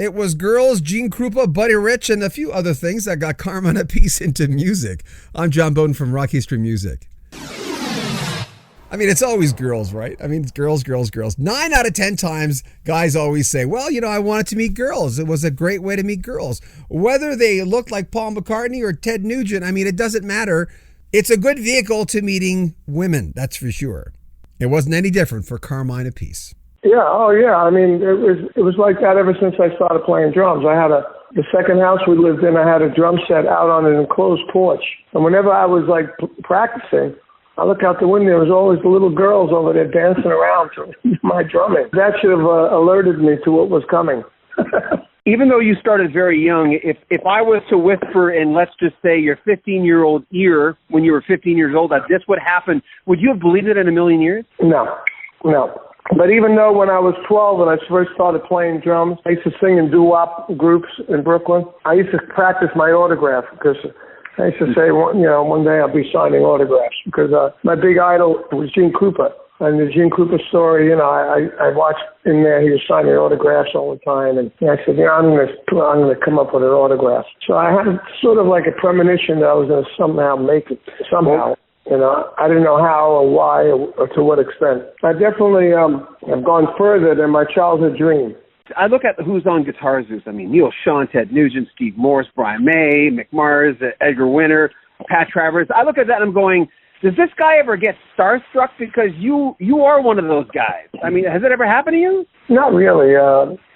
It was girls, Gene Krupa, Buddy Rich, and a few other things that got Carmine Appice into music. I'm John Beaudin from Rock History Music. I mean, it's always girls, right? I mean, it's girls. 9 out of 10 times, guys always say, well, I wanted to meet girls. It was a great way to meet girls. Whether they look like Paul McCartney or Ted Nugent, I mean, it doesn't matter. It's a good vehicle to meeting women, that's for sure. It wasn't any different for Carmine Appice. Yeah, oh yeah. I mean, it was like that ever since I started playing drums. I had the second house we lived in, I had a drum set out on an enclosed porch. And whenever I was like practicing, I look out the window, there was always the little girls over there dancing around to my drumming. That should have alerted me to what was coming. Even though you started very young, if I was to whisper in, let's just say, your 15-year-old ear when you were 15 years old that this would happen, would you have believed it in a million years? No. But even though when I was 12 and I first started playing drums, I used to sing in doo-wop groups in Brooklyn. I used to practice my autograph because I used to say, one day I'll be signing autographs because my big idol was Gene Krupa. And the Gene Krupa story, I watched in there, he was signing autographs all the time. And I said, I'm going to come up with an autograph. So I had sort of like a premonition that I was going to somehow make it, somehow. I didn't know how or why or to what extent. I definitely have gone further than my childhood dream. I look at who's on Guitar Zeus. I mean, Neil Sean, Ted Nugent, Steve Morse, Brian May, Mick Mars, Edgar Winter, Pat Travers. I look at that and I'm going, does this guy ever get starstruck? Because you are one of those guys. I mean, has it ever happened to you? Not really.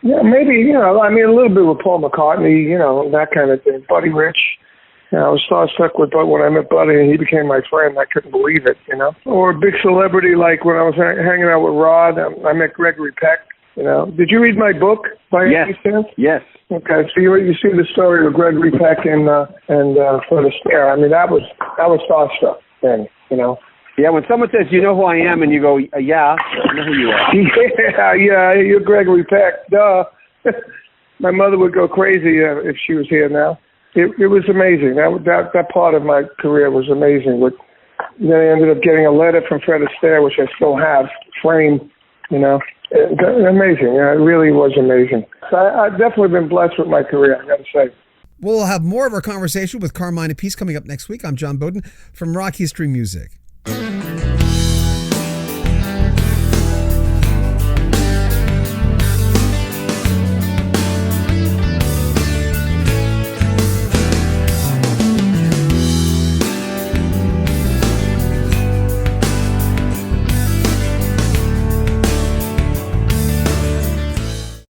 Maybe, a little bit with Paul McCartney, that kind of thing. Buddy Rich. I was starstruck with Bud when I met Buddy, and he became my friend. I couldn't believe it, Or a big celebrity, like when I was hanging out with Rod, I met Gregory Peck, Did you read my book by any chance? Yes. Okay, so you see the story of Gregory Peck and For the Stare. I mean, that was starstruck then, Yeah, when someone says, you know who I am, and you go, yeah, I know who you are. Yeah, you're Gregory Peck, duh. My mother would go crazy if she was here now. It was amazing. That part of my career was amazing. Then I ended up getting a letter from Fred Astaire, which I still have, framed, Amazing. It really was amazing. So I've definitely been blessed with my career, I got to say. We'll have more of our conversation with Carmine Appice coming up next week. I'm John Beaudin from Rock History Music.